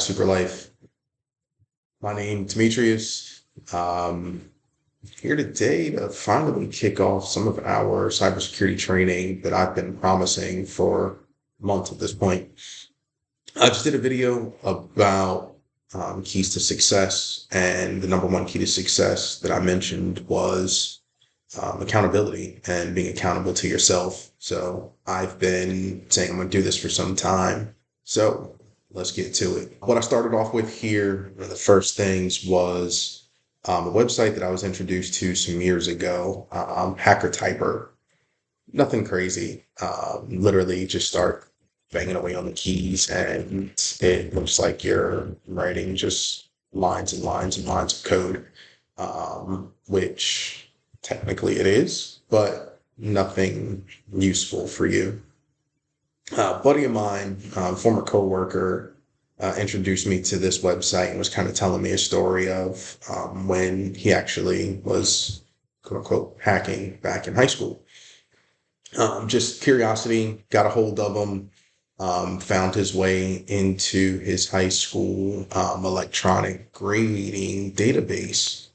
Super Life. My name Demetrius. Um, Here today to finally kick off some of our cybersecurity training that I've been promising for months at this point. I just did a video about keys to success, and the number one key to success that I mentioned was accountability and being accountable to yourself. So I've been saying I'm going to do this for some time. So let's get to it. What I started off with here, one of the first things was a website that I was introduced to some years ago, Hacker Typer. Nothing crazy. Literally just start banging away on the keys, and it looks like you're writing just lines and lines and lines of code, which technically it is, but nothing useful for you. A buddy of mine, former coworker, introduced me to this website and was kind of telling me a story of when he actually was, quote unquote, hacking back in high school. Just curiosity, got a hold of him, found his way into his high school electronic grading database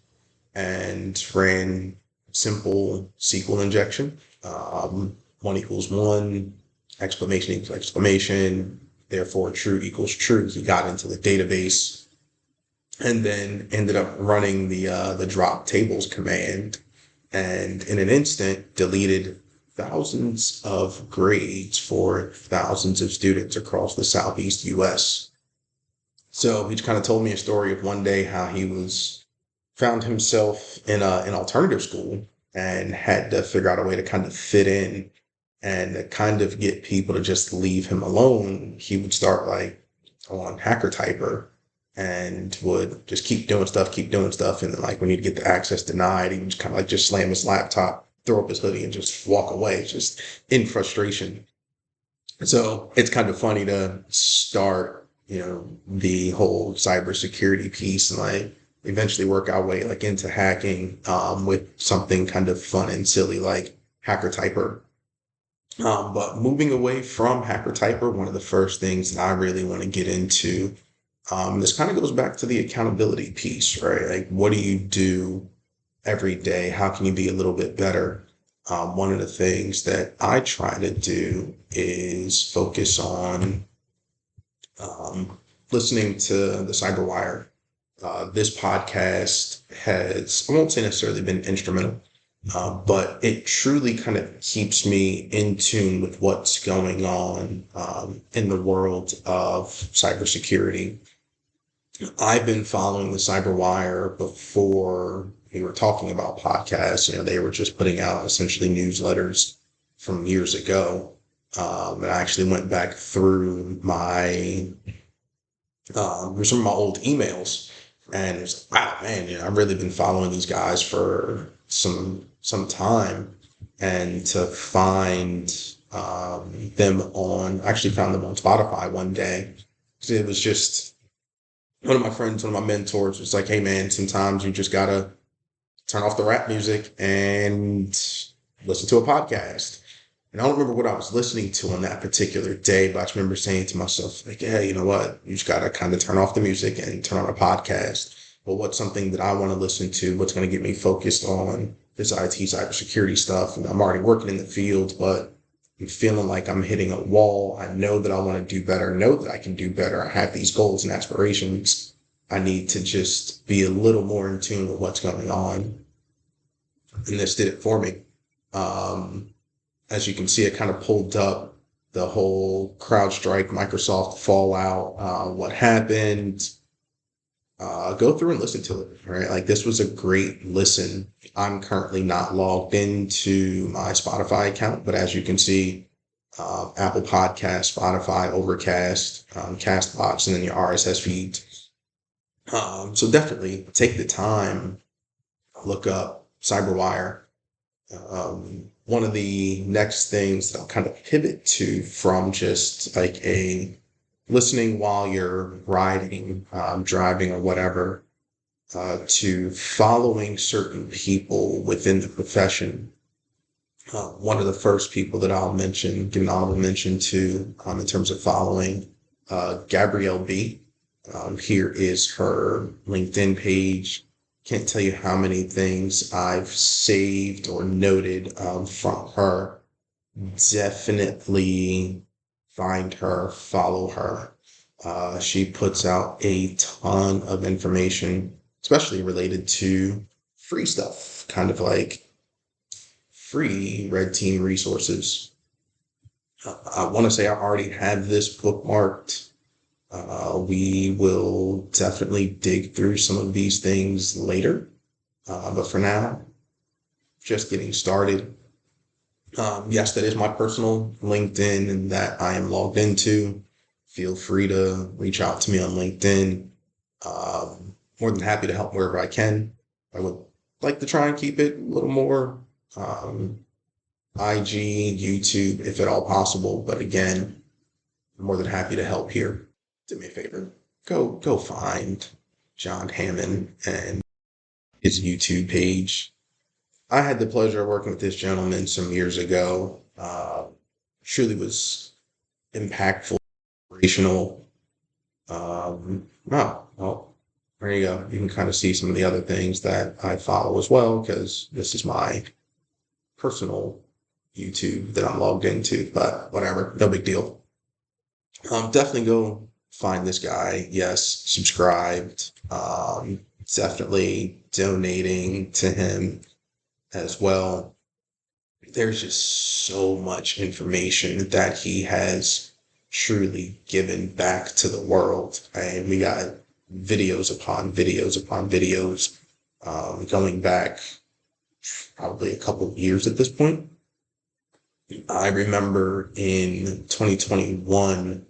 and ran simple SQL injection. 1 = 1, exclamation equals exclamation, therefore true equals true. He got into the database and then ended up running the drop tables command, and in an instant deleted thousands of grades for thousands of students across the Southeast US. So he kind of told me a story of one day how he found himself in an alternative school and had to figure out a way to kind of fit in and to kind of get people to just leave him alone. He would start like on Hacker Typer and would just keep doing stuff. And then like when he'd get the access denied, he would just kind of like just slam his laptop, throw up his hoodie and just walk away, just in frustration. So it's kind of funny to start, the whole cybersecurity piece and like eventually work our way like into hacking with something kind of fun and silly like Hacker Typer. But moving away from Hacker Typer, one of the first things that I really want to get into, this kind of goes back to the accountability piece, right? Like, what do you do every day? How can you be a little bit better? One of the things that I try to do is focus on listening to the Cyberwire. This podcast has, I won't say necessarily been instrumental, but it truly kind of keeps me in tune with what's going on in the world of cybersecurity. I've been following the Cyberwire before we were talking about podcasts. They were just putting out essentially newsletters from years ago. And I actually went back through some of my old emails, and it's like, wow, man, I've really been following these guys for some time, and to find I actually found them on Spotify one day. It was just one of my friends, one of my mentors was like, hey man, sometimes you just gotta turn off the rap music and listen to a podcast. And I don't remember what I was listening to on that particular day, but I just remember saying to myself, like, hey, you know what? You just gotta kind of turn off the music and turn on a podcast. Well, what's something that I want to listen to? What's going to get me focused on this IT cybersecurity stuff? And I'm already working in the field, but I'm feeling like I'm hitting a wall. I know that I want to do better, know that I can do better. I have these goals and aspirations. I need to just be a little more in tune with what's going on. And this did it for me. As you can see, it kind of pulled up the whole CrowdStrike, Microsoft fallout, what happened. Go through and listen to it, right? Like, this was a great listen. I'm currently not logged into my Spotify account, but as you can see, Apple Podcast, Spotify, Overcast, Castbox, and then your RSS feed. So definitely take the time, look up Cyberwire. One of the next things that I'll kind of pivot to from just like a listening while you're riding, driving or whatever, to following certain people within the profession. One of the first people that I'll mention, give an honorable mention to in terms of following, Gabrielle B. Here is her LinkedIn page. Can't tell you how many things I've saved or noted from her. Definitely find her, follow her. She puts out a ton of information, especially related to free stuff, kind of like free red team resources. I want to say I already have this bookmarked. We will definitely dig through some of these things later. But for now, just getting started. Yes, that is my personal LinkedIn and that I am logged into. Feel free to reach out to me on LinkedIn. More than happy to help wherever I can. I would like to try and keep it a little more um, IG, YouTube, if at all possible. But again, I'm more than happy to help here. Do me a favor, go find John Hammond and his YouTube page. I had the pleasure of working with this gentleman some years ago. Truly was impactful, inspirational. Wow, well, there you go. You can kind of see some of the other things that I follow as well, because this is my personal YouTube that I'm logged into, but whatever, no big deal. Definitely go find this guy. Yes, subscribed. Definitely donating to him as well. There's just so much information that he has truly given back to the world. And we got videos upon videos upon videos going back probably a couple of years at this point. I remember in 2021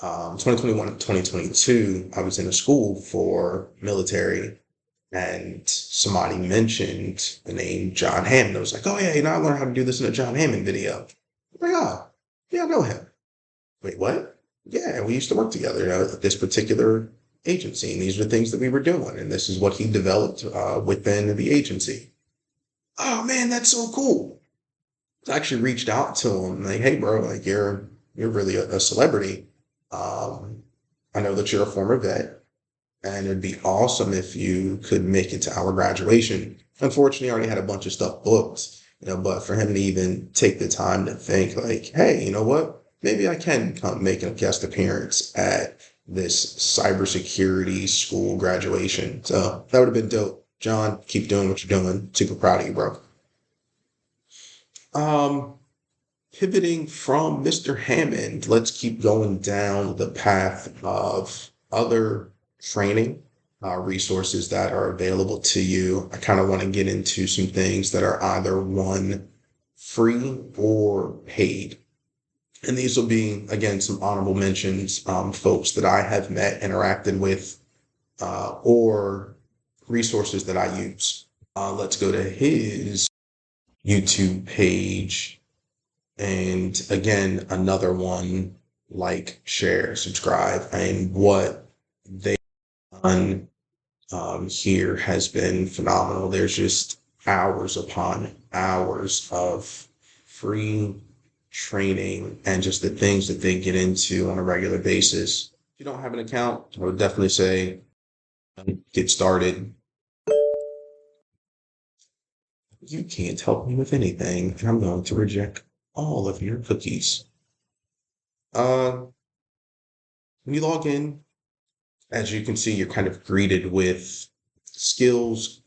and 2022, I was in a school for military and somebody mentioned the name John Hammond. I was like, oh yeah, I learned how to do this in a John Hammond video. I'm like, oh, yeah, I know him. Wait, what? Yeah, we used to work together at this particular agency, and these are the things that we were doing, and this is what he developed within the agency. Oh man, that's so cool. I actually reached out to him like, hey bro, like you're really a celebrity. Um, I know that you're a former vet, and it'd be awesome if you could make it to our graduation. Unfortunately, I already had a bunch of stuff booked, but for him to even take the time to think like, hey, you know what? Maybe I can come make a guest appearance at this cybersecurity school graduation. So that would have been dope. John, keep doing what you're doing. Super proud of you, bro. Um, Pivoting from Mr. Hammond, let's keep going down the path of other training resources that are available to you. I kind of want to get into some things that are either one free or paid. And these will be, again, some honorable mentions, folks that I have met, interacted with, or resources that I use. Let's go to his YouTube page. And again, another one, like, share, subscribe. And what they've done here has been phenomenal. There's just hours upon hours of free training and just the things that they get into on a regular basis. If you don't have an account, I would definitely say get started. You can't help me with anything, and I'm going to reject all of your cookies. Uh, when you log in, as you can see, you're kind of greeted with skills.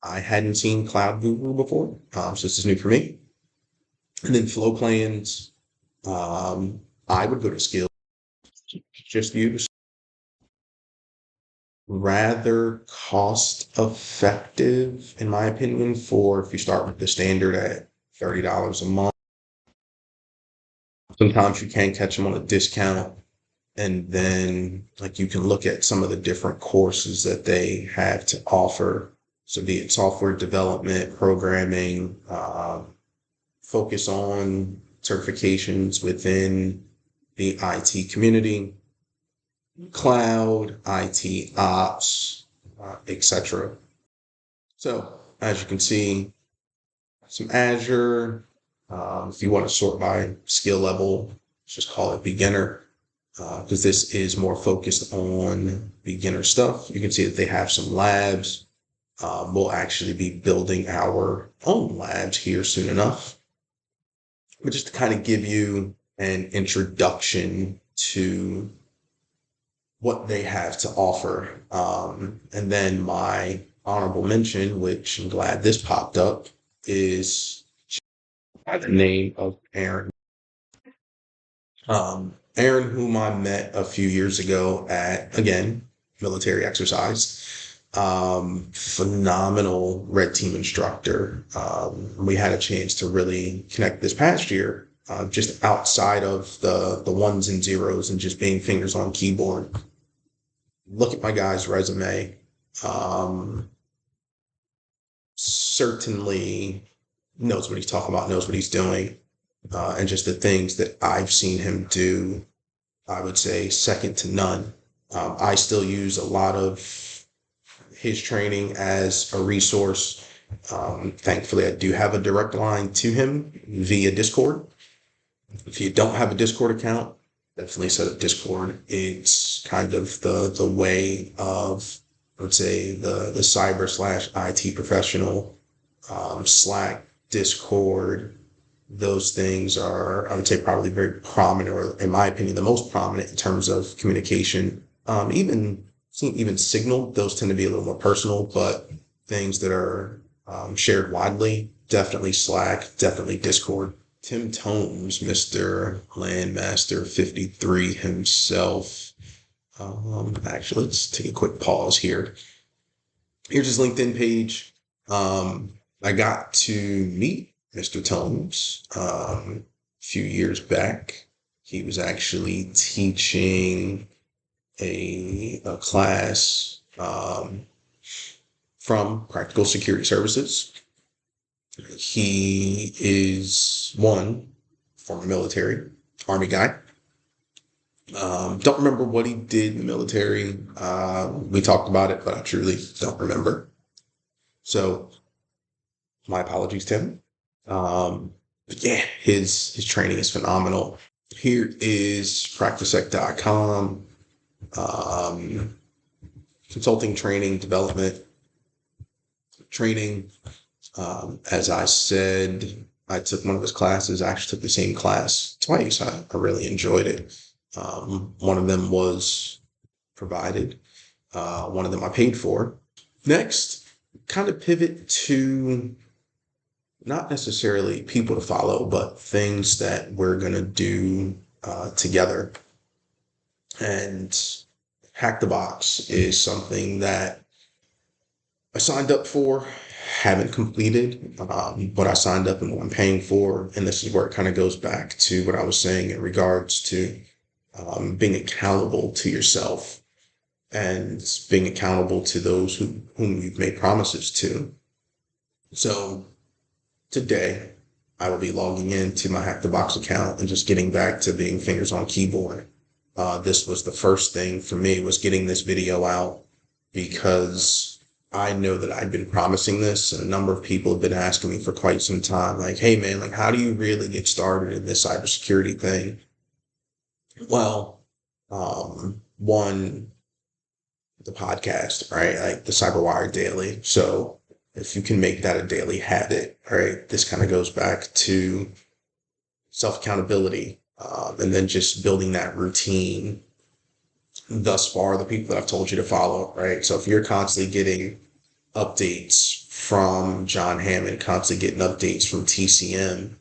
I hadn't seen Cloud Guru before, so this is new for me. And then flow plans. I would go to skills, just use rather cost effective, in my opinion, for if you start with the standard at $30 a month. Sometimes you can catch them on a discount. And then like you can look at some of the different courses that they have to offer. So be it software development, programming, focus on certifications within the IT community, cloud, IT ops, etc. So as you can see, some Azure. If you want to sort by skill level, just call it beginner. because this is more focused on beginner stuff. You can see that they have some labs. We'll actually be building our own labs here soon enough. But just to kind of give you an introduction to what they have to offer. And then my honorable mention, which I'm glad this popped up, is by the name of Aaron. Aaron, whom I met a few years ago at, again, military exercise. Phenomenal red team instructor. We had a chance to really connect this past year, just outside of the ones and zeros and just being fingers on keyboard. Look at my guy's resume. Certainly knows what he's talking about, knows what he's doing, and just the things that I've seen him do, I would say second to none. I still use a lot of his training as a resource. Thankfully, I do have a direct line to him via Discord. If you don't have a Discord account, definitely set up Discord. It's kind of the way of, I would say, the cyber/IT professional. Slack, Discord, those things are, I would say, probably very prominent, or in my opinion, the most prominent in terms of communication. Even Signal, those tend to be a little more personal, but things that are shared widely, definitely Slack, definitely Discord. Tim Tomes, Mr. Landmaster 53 himself. Actually, let's take a quick pause here. Here's his LinkedIn page. I got to meet Mr. Tomes a few years back. He was actually teaching a class from Practical Security Services. He is one former military, Army guy. Don't remember what he did in the military. We talked about it, but I truly don't remember. So my apologies to him. But yeah, his training is phenomenal. Here is practicesec.com. Consulting, training, development, training. As I said, I took one of his classes. I actually took the same class twice. I really enjoyed it. One of them was provided. One of them I paid for. Next, kind of pivot to not necessarily people to follow, but things that we're going to do together. And Hack the Box is something that I signed up for, haven't completed, but I signed up and what I'm paying for. And this is where it kind of goes back to what I was saying in regards to being accountable to yourself and being accountable to those whom you've made promises to. So today, I will be logging into my Hack the Box account and just getting back to being fingers on keyboard. This was the first thing for me, was getting this video out, because I know that I've been promising this, and a number of people have been asking me for quite some time, like, hey man, like, how do you really get started in this cybersecurity thing? Well, one, the podcast, right? Like the CyberWire Daily. So if you can make that a daily habit, right? This kind of goes back to self-accountability, and then just building that routine. Thus far, the people that I've told you to follow, right? So if you're constantly getting updates from John Hammond, constantly getting updates from TCM,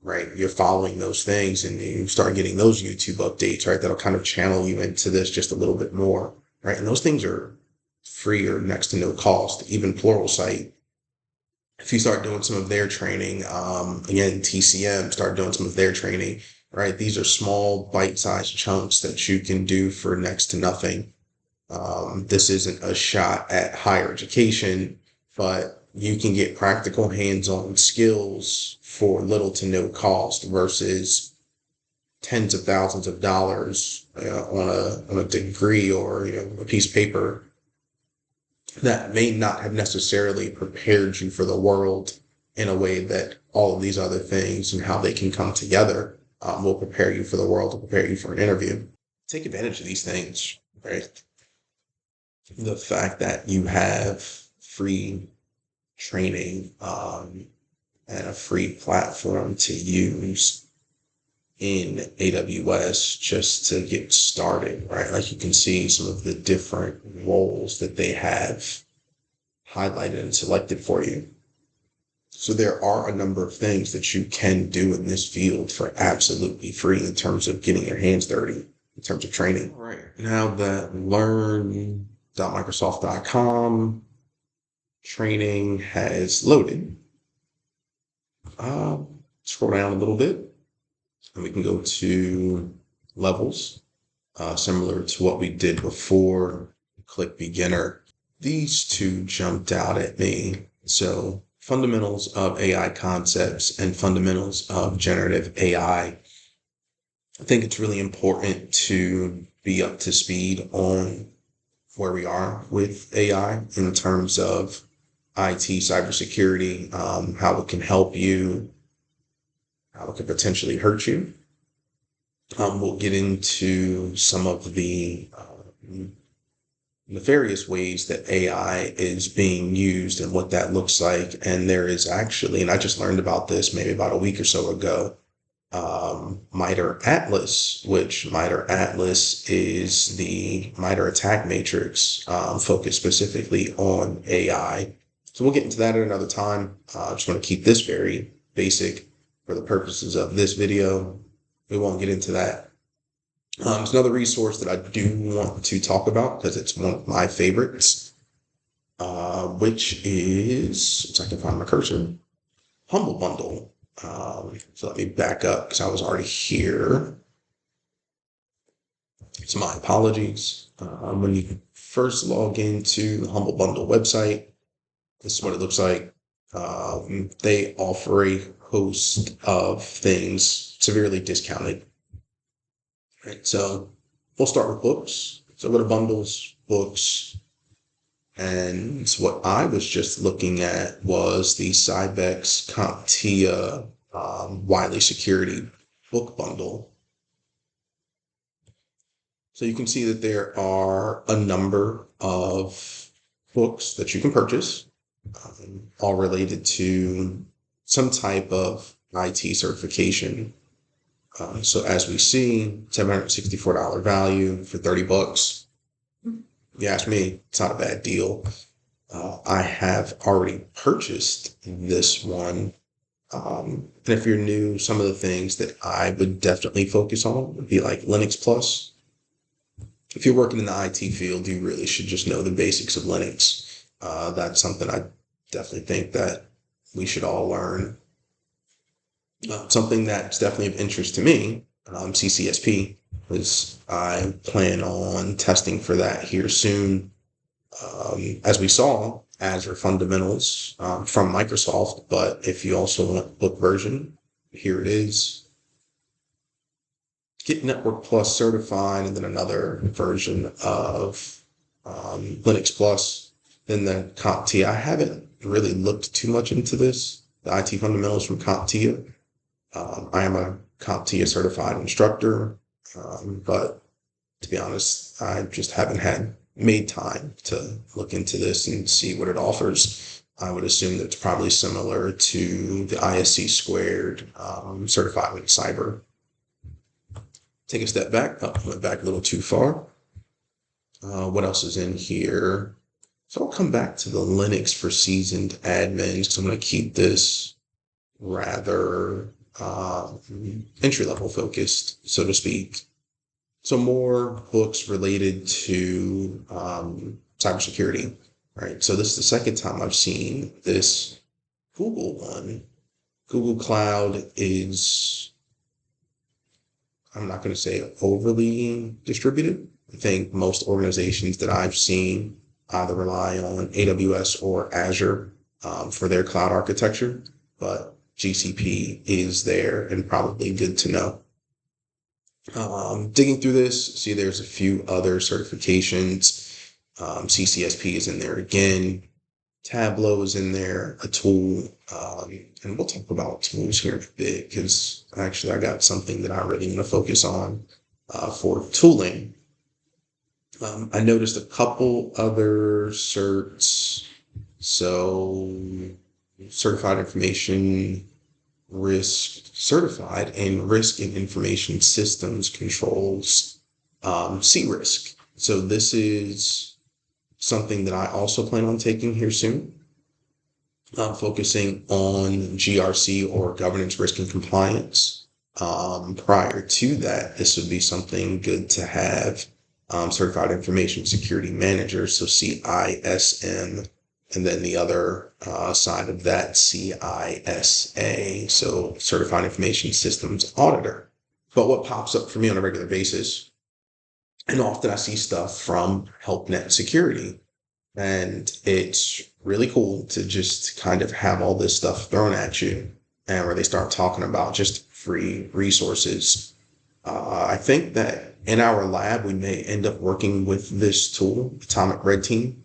right? You're following those things and you start getting those YouTube updates, right? That'll kind of channel you into this just a little bit more, right? And those things are free or next to no cost. Even Pluralsight, if you start doing some of their training, again, TCM, start doing some of their training, right? These are small bite-sized chunks that you can do for next to nothing. This isn't a shot at higher education, but you can get practical hands-on skills for little to no cost versus tens of thousands of dollars on a degree or a piece of paper that may not have necessarily prepared you for the world in a way that all of these other things and how they can come together. will prepare you for the world, will prepare you for an interview. Take advantage of these things, right? The fact that you have free training and a free platform to use in AWS just to get started, right? Like you can see some of the different roles that they have highlighted and selected for you. So there are a number of things that you can do in this field for absolutely free in terms of getting your hands dirty, in terms of training. All right. Now that learn.microsoft.com training has loaded, scroll down a little bit and we can go to levels, similar to what we did before. Click beginner. These two jumped out at me. So fundamentals of AI concepts and fundamentals of generative AI. I think it's really important to be up to speed on where we are with AI in terms of IT, cybersecurity, how it can help you, how it could potentially hurt you. We'll get into some of the nefarious ways that AI is being used and what that looks like. And there is actually, and I just learned about this maybe about a week or so ago, MITRE ATLAS, which MITRE ATLAS is the MITRE attack matrix, focused specifically on AI. So we'll get into that at another time. I just want to keep this very basic for the purposes of this video. We won't get into that. There's another resource that I do want to talk about because it's one of my favorites, which is, if I can find my cursor, Humble Bundle. So let me back up because I was already here. So my apologies. When you first log into the Humble Bundle website, this is what it looks like. They offer a host of things severely discounted. Right, so we'll start with books. So go to bundles, books, and what I was just looking at was the Cybex CompTIA Wiley Security book bundle. So you can see that there are a number of books that you can purchase, all related to some type of IT certification. So as we see, $764 value for $30. You ask me, it's not a bad deal. I have already purchased this one. And if you're new, some of the things that I would definitely focus on would be like Linux Plus. If you're working in the IT field, you really should just know the basics of Linux. That's something I definitely think that we should all learn. Something that's definitely of interest to me, CCSP, is I plan on testing for that here soon. As we saw, Azure Fundamentals from Microsoft, but if you also want book version, here it is. Get Network Plus certified, and then another version of Linux Plus. Then the CompTIA. I haven't really looked too much into this, the IT fundamentals from CompTIA. I am a CompTIA certified instructor, but to be honest, I just haven't made time to look into this and see what it offers. I would assume that it's probably similar to the ISC squared certified in cyber. Take a step back. I went back a little too far. What else is in here? So I'll come back to the Linux for seasoned admins because I'm going to keep this rather entry-level focused, so to speak. So more books related to cybersecurity, right? So this is the second time I've seen this Google one. Google Cloud is, I'm not going to say overly distributed. I think most organizations that I've seen either rely on AWS or Azure for their cloud architecture, but GCP is there and probably good to know. Digging through this, see there's a few other certifications. CCSP is in there again. Tableau is in there, a tool, and we'll talk about tools here in a bit because actually I got something that I really want to focus on for tooling. I noticed a couple other certs. So, certified information risk, certified in risk and information systems controls, C-risk. So, this is something that I also plan on taking here soon, focusing on GRC or governance, risk, and compliance. Prior to that, this would be something good to have, certified information security manager, so CISM, and then the other side of that, CISA, so certified information systems auditor. But what pops up for me on a regular basis, and often I see stuff from HelpNet Security, and it's really cool to just kind of have all this stuff thrown at you, and where they start talking about just free resources. I think that in our lab, we may end up working with this tool, Atomic Red Team,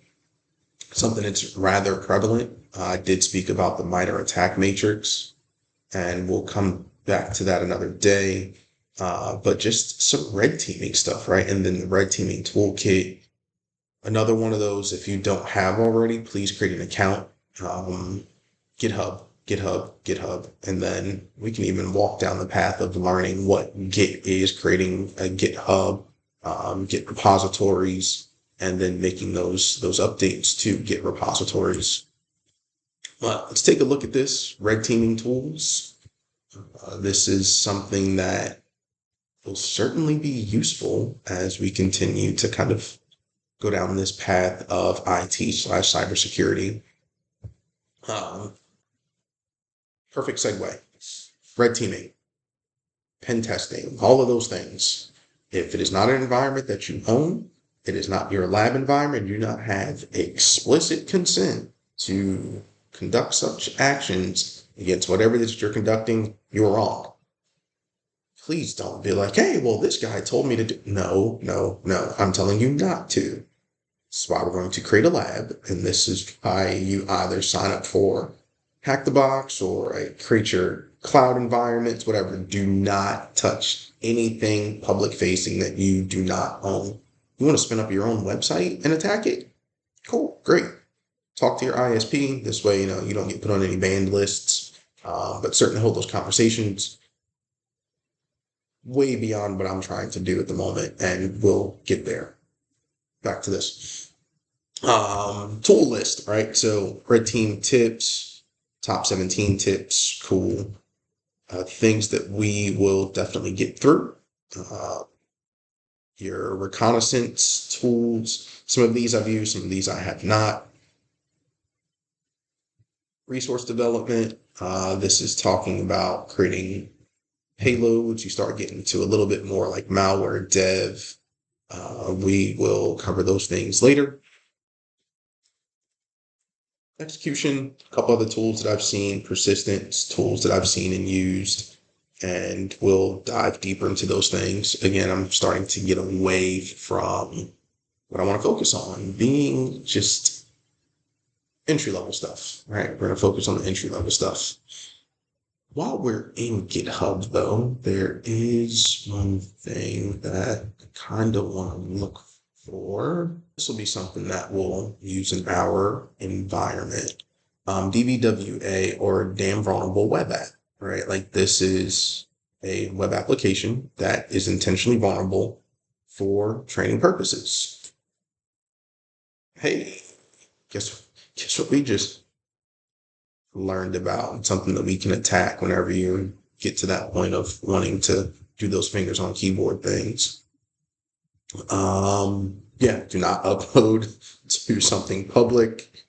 something that's rather prevalent. I did speak about the MITRE attack matrix, and we'll come back to that another day. But just some red teaming stuff, right? And then the red teaming toolkit. Another one of those, if you don't have already, please create an account. GitHub, and then we can even walk down the path of learning what Git is, creating a GitHub, Git repositories, and then making those updates to Git repositories. Let's take a look at this, red teaming tools. This is something that will certainly be useful as we continue to kind of go down this path of IT/cybersecurity. Perfect segue. Red teaming, pen testing, all of those things. If it is not an environment that you own, it is not your lab environment, you do not have explicit consent to conduct such actions against whatever it is you're conducting, you're wrong. Please don't be like, hey, well, this guy told me to do. No. I'm telling you not to. That's why we're going to create a lab. And this is why you either sign up for Hack the Box or create your cloud environments, whatever. Do not touch anything public facing that you do not own. You want to spin up your own website and attack it? Cool, great. Talk to your ISP. This way, you don't get put on any banned lists. But certainly hold those conversations way beyond what I'm trying to do at the moment, and we'll get there. Back to this tool list, right? So red team tips, top 17 tips, cool. Things that we will definitely get through. Your reconnaissance tools. Some of these I've used, some of these I have not. Resource development. This is talking about creating payloads. You start getting to a little bit more like malware dev. We will cover those things later. Execution, a couple other tools that I've seen, persistence, tools that I've seen and used, and we'll dive deeper into those things. Again, I'm starting to get away from what I want to focus on, being just entry-level stuff, right? We're going to focus on the entry-level stuff. While we're in GitHub, though, there is one thing that I kind of want to look for. This will be something that we'll use in our environment. DVWA, or Damn Vulnerable Web App, right? Like, this is a web application that is intentionally vulnerable for training purposes. Hey, guess what we just learned about? Something that we can attack whenever you get to that point of wanting to do those fingers on keyboard things. Do not upload to something public.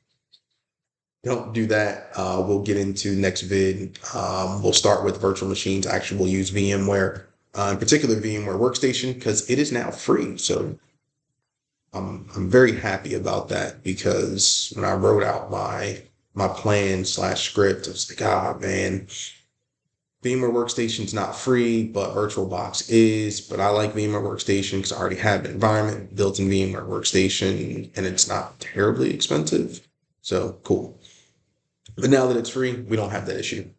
Don't do that. We'll get into next vid. We'll start with virtual machines. Actually, we'll use VMware, in particular VMware Workstation, because it is now free. So I'm very happy about that, because when I wrote out my plan / script, I was like, man, VMware Workstation's not free, but VirtualBox is. But I like VMware Workstation because I already have an environment built in VMware Workstation, and it's not terribly expensive. So cool. But now that it's free, we don't have that issue.